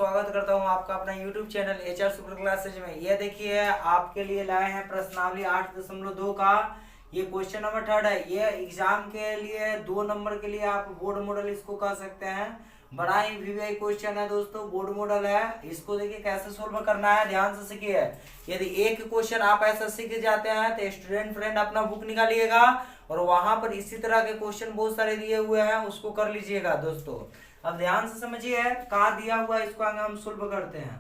स्वागत करता हूं आपका अपना YouTube channel HR super classes में। ये देखिए आपके लिए लाए हैं प्रश्नावली 8.2 का ये क्वेश्चन नंबर 3 है। ये एग्जाम के लिए 2 नंबर के लिए आप बोर्ड मॉडल इसको कह सकते हैं। बड़ा ही वीवीआई क्वेश्चन है दोस्तों, बोर्ड मॉडल है। इसको देखिए कैसे सोल्व करना है, ध्यान से सीखिए। यदि एक क्वेश्चन आप ऐसा सीख जाते हैं तो स्टूडेंट फ्रेंड अपना बुक निकालिएगा और वहां पर इसी तरह के क्वेश्चन बहुत सारे दिए हुए हैं, उसको कर लीजिएगा दोस्तों। अब ध्यान से समझिए कहाँ दिया हुआ है, इसको हम सोल्व करते हैं।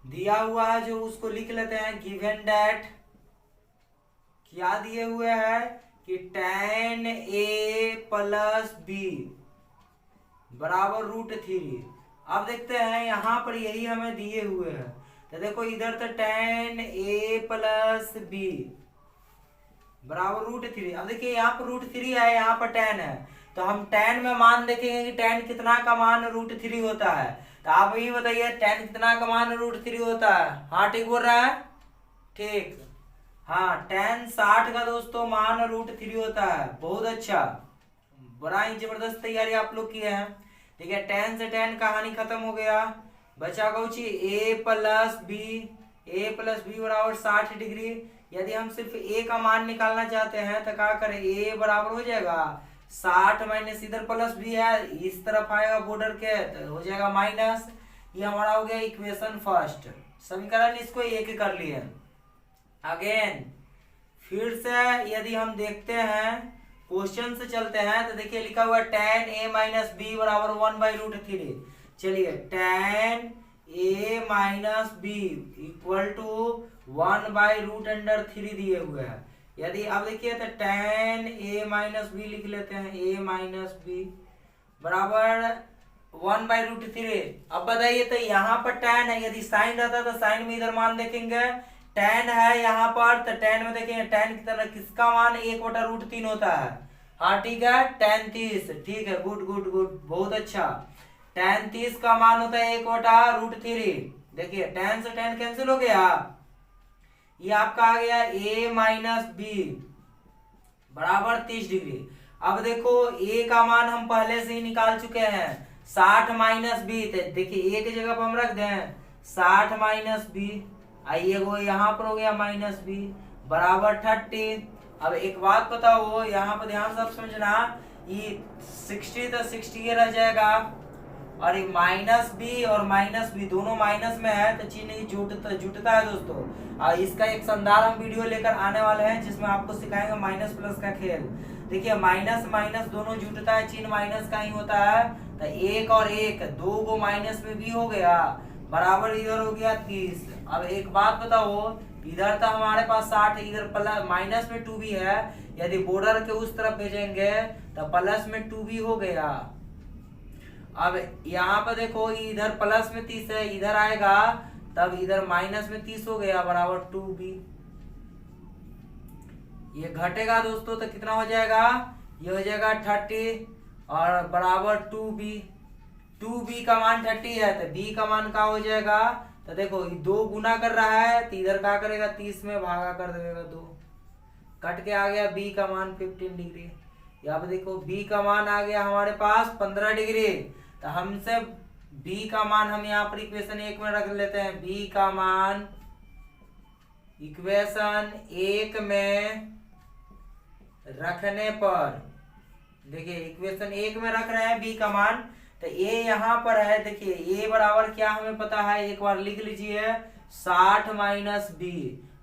दिया हुआ है जो उसको लिख लेते हैं। गिवन दैट क्या दिए हुए हैं कि tan a प्लस बी बराबर √3। अब देखते हैं यहाँ पर यही हमें दिए हुए हैं, तो देखो इधर तो tan a प्लस बी बराबर √3। अब देखिए यहाँ पर √3 है, यहाँ पर tan है, तो हम tan में मान देखेंगे कि tan कितना का मान √3 होता है। तो आप यही बताइए tan कितना का मान √3 होता है। हाँ ठीक बोल रहा है, ठीक। हाँ tan 60 का दोस्तों मान √3 होता है। बहुत अच्छा, बड़ा ही जबरदस्त तैयारी आप लोग किए हैं। ठीक है, tan से tan कहानी खत्म हो गया, बचा कौची a प्लस बी बराबर 60 डिग्री। यदि हम सिर्फ a का मान निकालना चाहते हैं तो क्या करें, a बराबर हो जाएगा 60 माइनस इधर प्लस भी है, इस तरफ आएगा बॉर्डर के तो हो जाएगा माइनस। ये हमारा हो गया इक्वेशन फर्स्ट। समीकरण इसको एक कर लिए। अगेन फिर से यदि हम देखते हैं क्वेश्चन से चलते हैं तो देखिए लिखा हुआ tan a माइनस बी बराबर 1/√3। चलिए tan a minus B equal to 1/√3 दिए हुए हैं। यदि अब देखिए तो tan a माइनस बी लिख लेते हैं, a माइनस बी बराबर 1/√3। अब बताइए तो यहाँ पर tan है, यदि साइन रहता तो साइन में इधर मान देखेंगे। tan है यहाँ पर तो tan में देखेंगे tan की तरह किसका मान 1/√3 होता है। हाँ ठीक है, tan 30। ठीक है, गुड गुड गुड, बहुत अच्छा। tan 30 का मान होता है 1/√3। देखिए tan से tan कैंसिल हो गया, ये आपका आ गया a माइनस बी बराबर 30 डिग्री। अब देखो a का मान हम पहले से ही निकाल चुके हैं, 60 माइनस बी। देखिए a की जगह पर हम रख दें 60 माइनस बी, आइए वो यहाँ पर हो गया माइनस बी बराबर 30। अब एक बात बताओ, यहाँ पर ध्यान से समझना, ये 60 तो 60 ये रह जाएगा और ये माइनस बी और माइनस बी दोनों माइनस में है तो चिन्ह जुटता है दोस्तों। और इसका एक शानदार हम वीडियो लेकर आने वाले हैं जिसमें आपको सिखाएंगे माइनस प्लस का खेल। देखिए माइनस माइनस दोनों जुटता है, चिन्ह माइनस का ही होता है। तो एक और एक, दो गो माइनस में भी हो गया बराबर इधर हो गया 30। अब एक बात बताओ, इधर तो हमारे पास 60, इधर प्लस माइनस में 2 भी है, यदि बॉर्डर के उस तरफ भेजेंगे तो प्लस में 2 भी हो गया। अब यहाँ पर देखो इधर प्लस में 30 है, इधर आएगा तब इधर माइनस में 30 हो गया बराबर 2b। ये घटेगा दोस्तों तो कितना हो जाएगा, ये हो जाएगा 30 और बराबर 2b का मान 30 है तो b का मान क्या हो जाएगा, तो देखो ये 2 गुना कर रहा है तो इधर क्या करेगा 30 में भागा कर देगा 2, कट के आ गया b का मान 15 डिग्री। यहाँ पे देखो b का मान आ गया हमारे पास 15 डिग्री। तो हमसे b का मान हम यहाँ पर इक्वेशन 1 में रख लेते हैं। b का मान इक्वेशन 1 में रखने पर, देखिए इक्वेशन 1 में रख रहे हैं b का मान, तो a यहाँ पर है। देखिए a बराबर क्या हमें पता है, एक बार लिख लीजिए 60 माइनस बी।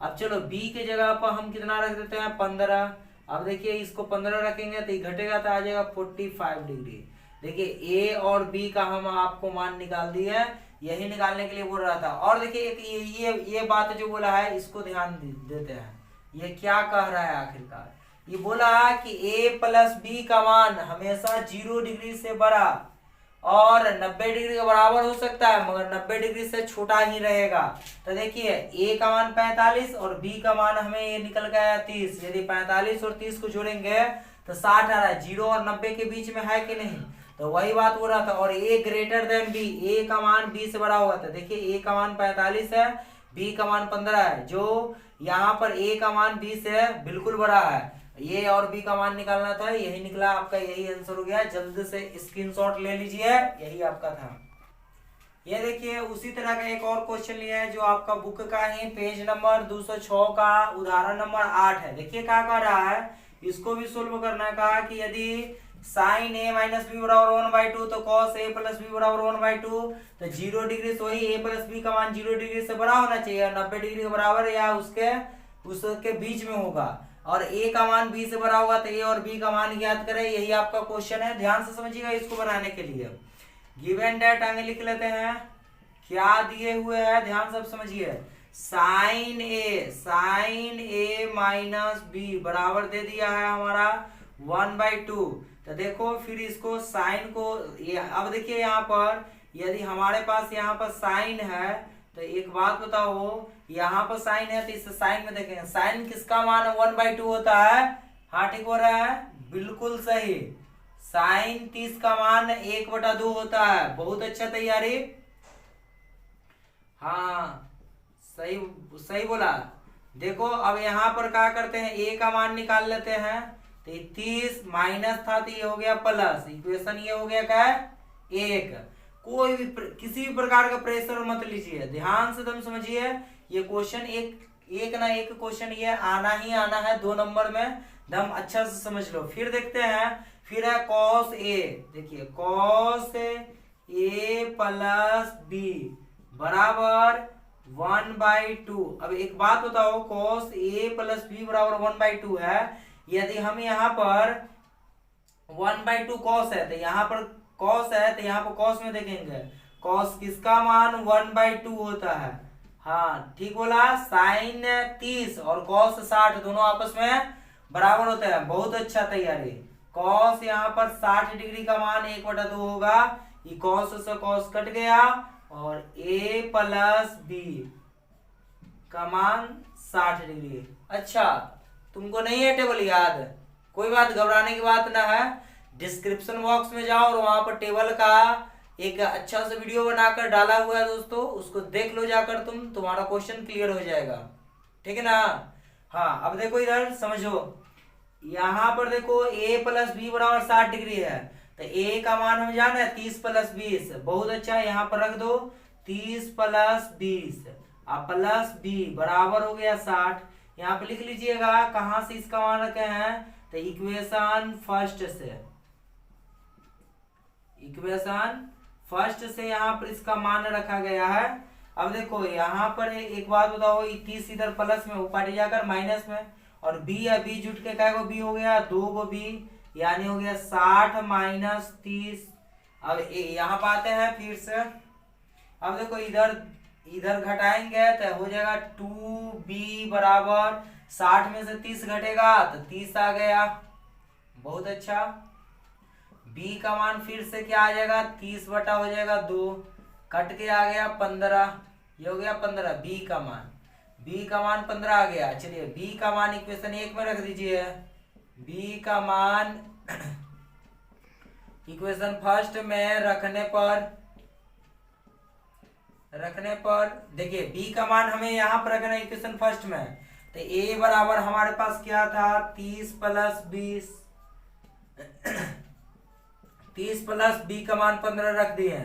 अब चलो b के जगह पर हम कितना रख देते हैं 15। अब देखिए इसको 15 रखेंगे तो ये घटेगा तो आ जाएगा 45 डिग्री। देखिए a और b का हम आपको मान निकाल दिए, यही निकालने के लिए बोल रहा था। और देखिए एक ये बात जो बोला है इसको ध्यान देते हैं, ये क्या कह रहा है आखिरकार। ये बोला कि a प्लस बी का मान हमेशा 0 डिग्री से बड़ा और 90 डिग्री के बराबर हो सकता है, मगर 90 डिग्री से छोटा ही रहेगा। तो देखिए a का मान 45 और b का मान हमें ये निकल गया 30। यदि 45 और 30 को जोड़ेंगे तो 60 आ रहा है, 0 और 90 के बीच में है कि नहीं, तो वही बात हो रहा था। और a greater than b, a का मान b से बड़ा होगा। तो देखिए a का मान 45 है, b का मान 15 है, जो यहाँ पर a का मान b से बिल्कुल बड़ा है। ये और बी का मान निकालना था, यही निकला आपका, यही आंसर हो गया। जल्द से स्क्रीनशॉट ले लीजिए, यही आपका था। ये देखिए उसी तरह का एक और क्वेश्चन लिया है जो आपका बुक का ही पेज नंबर 206 का उदाहरण नंबर 8 है। देखिए क्या कर रहा है, इसको भी सोल्व करना। कहा कि यदि साइन ए माइनस बी बराबर 1/2 तो कॉस ए प्लस बी बराबर 1/2, तो 0 डिग्री से वही ए प्लस बी का मान 0 डिग्री से बड़ा होना चाहिए, 90 डिग्री के बराबर या उसके बीच में होगा, और ए का मान बी से बड़ा होगा, तो ए और बी का मान ज्ञात करें। यही आपका क्वेश्चन है, ध्यान से समझिएगा इसको बनाने के लिए। गिवन डेट आगे लिख लेते हैं, क्या दिए हुए हैं ध्यान सब समझिए। साइन ए माइनस बी बराबर दे दिया है हमारा 1/2। तो देखो फिर इसको साइन को अब देखिए यहाँ पर यदि हमारे पास यहाँ पर साइन है तो एक बात बताओ, यहाँ पर साइन है तो इस साइन में देखेंगे साइन किसका मान 1/2 होता है। हाँ ठीक हो रहा है, बिल्कुल सही। साइन 30 का मान 1/2 होता है। बहुत अच्छा तैयारी, हाँ सही सही बोला। देखो अब यहाँ पर क्या करते हैं, ए का मान निकाल लेते हैं। तो 30 माइनस था तो ये हो गया प्लस, इक्वेशन ये हो गया क्या है 1। कोई भी किसी भी प्रकार का प्रेशर मत लीजिए, ध्यान से तुम समझिए। ये क्वेश्चन एक ना एक क्वेश्चन ये आना ही आना है 2 नंबर में, दम अच्छा से समझ लो। फिर देखते हैं, फिर है कॉस ए। देखिए कॉस ए प्लस बी बराबर 1/2। अब एक बात बताओ, कॉस ए प्लस बी बराबर 1/2 है। यदि हम यहाँ पर 1/2 कॉस है तो यहाँ पर कॉस है तो यहाँ पर कॉस में देखेंगे कॉस किसका मान 1/2 होता है। हाँ ठीक बोला। साइन 30 और कॉस 60 दोनों आपस में बराबर होते हैं। बहुत अच्छा तैयारी। कॉस यहाँ पर 60 डिग्री का मान 1/2 होगा, ये कॉस से कॉस कट गया, और a प्लस बी का मान 60 डिग्री। अच्छा तुमको नहीं है टेबल याद, कोई बात घबराने की बात ना है। डिस्क्रिप्शन बॉक्स में जाओ और वहां पर टेबल का एक अच्छा सा वीडियो बनाकर डाला हुआ है दोस्तों, उसको देख लो जाकर, तुम्हारा क्वेश्चन क्लियर हो जाएगा। ठीक है ना। हाँ अब देखो इधर समझो, यहाँ पर देखो a प्लस बी बराबर 60 डिग्री है, तो a का मान हम जाने 30 प्लस 20। बहुत अच्छा, यहाँ पर रख दो 30 प्लस 20 अब प्लस b बराबर हो गया 60। यहाँ पे लिख लीजिएगा कहाँ से इसका मान रखे हैं, तो इक्वेशन फर्स्ट से यहाँ पर इसका मान रखा गया है। अब देखो यहाँ पर एक बात बताओ, 30 इधर प्लस में ऊपर जाकर माइनस में, और b या b जुट के क्या b हो गया 2 b, यानी हो गया 60 माइनस 30। अब यहाँ पर आते हैं फिर से। अब देखो इधर घटाएंगे तो हो जाएगा 2b बराबर 60 में से 30 घटेगा तो 30 आ गया। बहुत अच्छा। b का मान फिर से क्या आ जाएगा 30 बटा हो जाएगा 2, कट के आ गया 15, ये हो गया 15। b का मान 15 आ गया। चलिए b का मान इक्वेशन 1 में रख दीजिए। b का मान इक्वेशन फर्स्ट में रखने पर देखिए b का मान हमें यहाँ पर रखना है इक्वेशन फर्स्ट में, तो a बराबर हमारे पास क्या था 30 प्लस 20, 30 प्लस b का मान 15 रख दिए,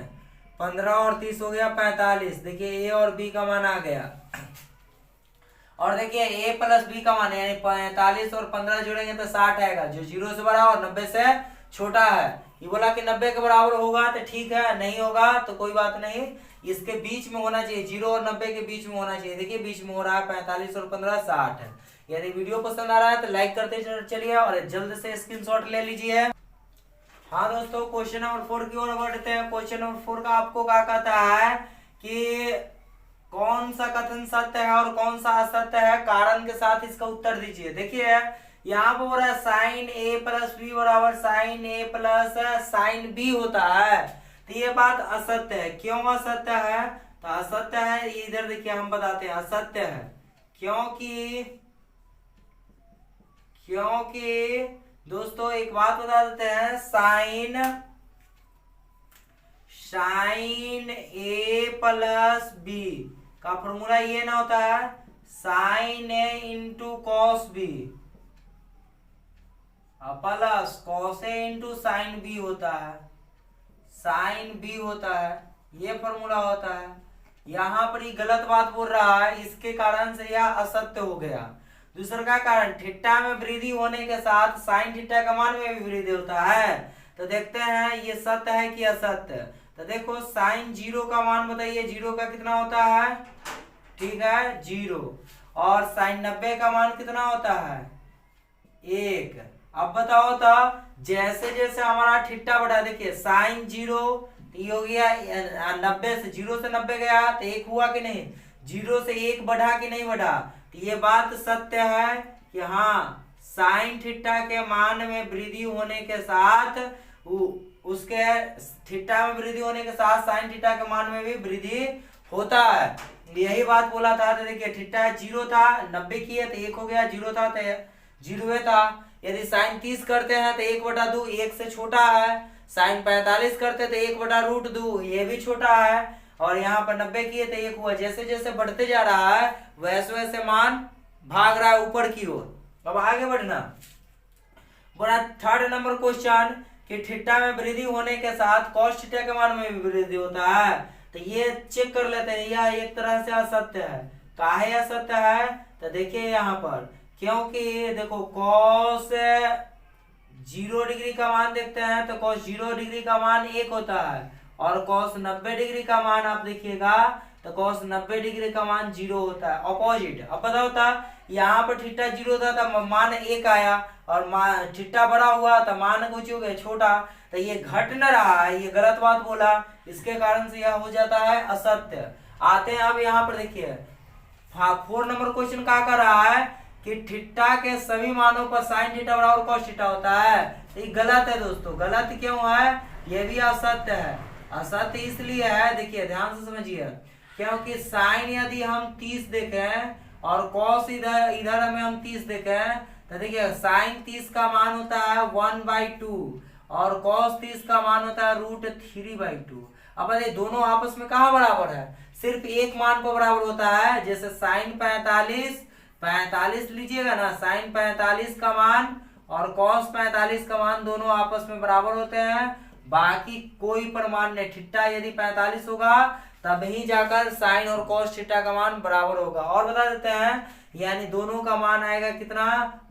15 और 30 हो गया 45। देखिए a और b का मान आ गया, और देखिए a प्लस b का मान यानी 45 और 15 जोड़ेंगे तो 60 आएगा, जो 0 से बड़ा और 90 से छोटा है। ये बोला कि 90 के बराबर होगा तो ठीक है, नहीं होगा तो कोई बात नहीं, इसके बीच में होना चाहिए, 0 और 90 के बीच में होना चाहिए। देखिए बीच में हो रहा है 45 और 15 60 है। यदि वीडियो पसंद आ रहा है तो लाइक करते चलिए और जल्द से स्क्रीनशॉट ले लीजिए। हाँ दोस्तों क्वेश्चन नंबर 4 की ओर बढ़ते हैं। क्वेश्चन नंबर 4 का आपको क्या कहता है कि कौन सा कथन सत्य है और कौन सा असत्य है, कारण के साथ इसका उत्तर दीजिए। देखिए यहाँ पर हो रहा है साइन ए प्लस बी बराबर sign A plus sign B होता है, तो ये बात असत्य है। क्यों असत्य है, तो असत्य है इधर देखिए हम बताते हैं असत्य है, क्योंकि दोस्तों एक बात बता देते हैं, साइन ए प्लस बी का फॉर्मूला ये ना होता है sine A into cos B plus cos A into sine B होता है, साइन बी होता है। ये फॉर्मूला होता है। यहाँ पर ये गलत बात बोल रहा है, इसके कारण से यह असत्य हो गया। दूसरा का कारण, थीटा में वृद्धि होने के साथ साइन थीटा का मान में भी वृद्धि होता है। तो देखते हैं ये सत्य है कि असत्य। तो देखो साइन 0 का मान बताइए, 0 का कितना होता है, ठीक है 0। और साइन 90 का मान कितना होता है, 1। अब बताओ तो जैसे जैसे हमारा थीटा बढ़ा, देखिए साइन 0 ये हो गया 90 से 0 से 90 गया तो 1 हुआ कि नहीं, 0 से 1 बढ़ा कि नहीं बढ़ा। तो ये बात सत्य है कि हाँ साइन थीटा के मान में वृद्धि होने के साथ उसके थीटा में वृद्धि होने के साथ साइन थीटा के मान में भी वृद्धि होता है। यही बात बोला था। तो देखिए थीटा 0 था, 90 किए तो 1 हो गया, 0 था तो 0 था। यदि साइन 30 करते हैं तो 1/2 1 से छोटा है। साइन 45 करते तो 1/√2 ये भी छोटा है। और यहाँ पर 90 किए तो 1 हुआ। जैसे जैसे बढ़ते जा रहा है वैसे वैसे मान भाग रहा है ऊपर की ओर। अब आगे बढ़ना, बोला 3rd नंबर क्वेश्चन कि थीटा में वृद्धि होने के साथ कॉस थीटा के मान में भी वृद्धि होता है। तो ये चेक कर लेते हैं, यह एक तरह से असत्य है। काहे असत्य है, तो देखिए यहाँ पर, क्योंकि देखो कॉस 0 डिग्री का मान देखते हैं तो कॉस 0 डिग्री का मान 1 होता है। और कॉस 90 डिग्री का मान आप देखिएगा तो कॉस 90 डिग्री का मान 0 होता है, ऑपोजिट। अब पता होता यहाँ पर थीटा 0 था तो मान 1 आया, और थीटा बड़ा हुआ तो मान कुछ हो गया छोटा। तो ये घट न रहा है, ये गलत बात बोला, इसके कारण से यह हो जाता है असत्य। आते हैं अब यहाँ पर देखिए 4 नंबर क्वेश्चन क्या कर रहा है कि थीटा के सभी मानों पर साइन थीटा बराबर कॉस थीटा होता है। तो ये गलत है दोस्तों। गलत क्यों है, ये भी असत्य है। असत्य इसलिए है, देखिए ध्यान से समझिए, क्योंकि साइन यदि हम 30 देखें और कॉस इधर में हम 30 देखें तो देखिए साइन 30 का मान होता है 1/2 और कॉस 30 का मान होता है √3/2। अब ये दोनों आपस में कहाँ बराबर है, सिर्फ एक मान पर बराबर होता है। जैसे साइन 45 लीजिएगा ना, साइन 45 का मान और कॉस 45 का मान दोनों आपस में बराबर होते हैं, बाकी कोई प्रमाण नहीं। थीटा यदि 45 होगा तब ही जाकर साइन और कॉस थीटा का मान बराबर होगा। और बता देते हैं, यानी दोनों का मान आएगा कितना,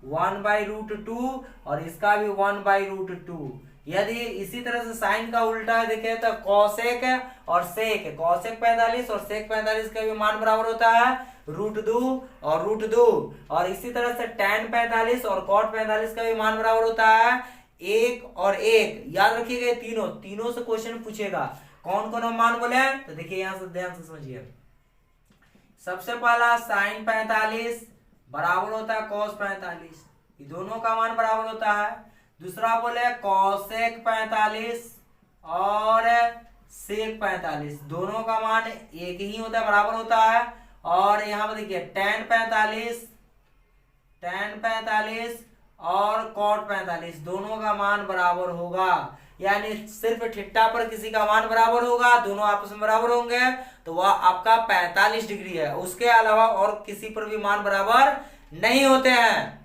1/√2 और इसका भी 1/√2। यदि इसी तरह से साइन का उल्टा देखें तो कॉसेक और सेक, कॉसेक 45 और सेक 45 का भी मान बराबर होता है √2 और √2। और इसी तरह से tan 45 और cot 45 का भी मान बराबर होता है 1 और 1। याद रखिएगा तीनों से क्वेश्चन पूछेगा। कौन कौन हम मान बोले, तो देखिए यहाँ से ध्यान से समझिए। सबसे पहला साइन 45 बराबर होता है cos 45, ये दोनों का मान बराबर होता है। दूसरा बोले cosec 45 और sec 45, दोनों का मान एक ही होता है, बराबर होता है। और यहाँ पर देखिए tan 45 और cot 45 दोनों का मान बराबर होगा। यानी सिर्फ थीटा पर किसी का मान बराबर होगा, दोनों आपस में बराबर होंगे तो वह आपका 45 डिग्री है। उसके अलावा और किसी पर भी मान बराबर नहीं होते हैं।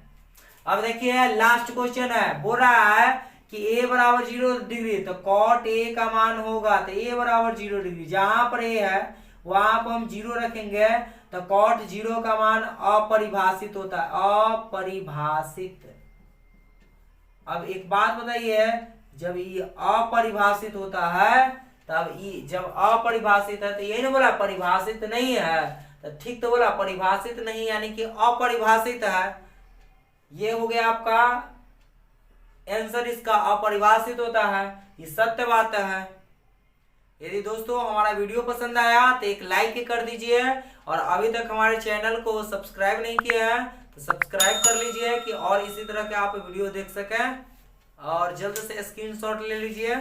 अब देखिए लास्ट क्वेश्चन है, बोल रहा है कि a बराबर 0 डिग्री तो cot a का मान होगा, तो a बराबर 0 डिग्री, जहां पर a है वहां पर हम 0 रखेंगे तो cot 0 का मान अपरिभाषित होता है, अपरिभाषित। अब एक बात बताइए, जब ये अपरिभाषित होता है तब जब अपरिभाषित है तो यही ना बोला परिभाषित नहीं है, तो ठीक तो बोला परिभाषित नहीं यानी कि अपरिभाषित है। ये हो गया आपका आंसर, इसका अपरिभाषित होता है, ये सत्य बात है। यदि दोस्तों हमारा वीडियो पसंद आया तो एक लाइक कर दीजिए, और अभी तक हमारे चैनल को सब्सक्राइब नहीं किया है तो सब्सक्राइब कर लीजिए कि और इसी तरह के आप वीडियो देख सकें। और जल्द से स्क्रीनशॉट ले लीजिए।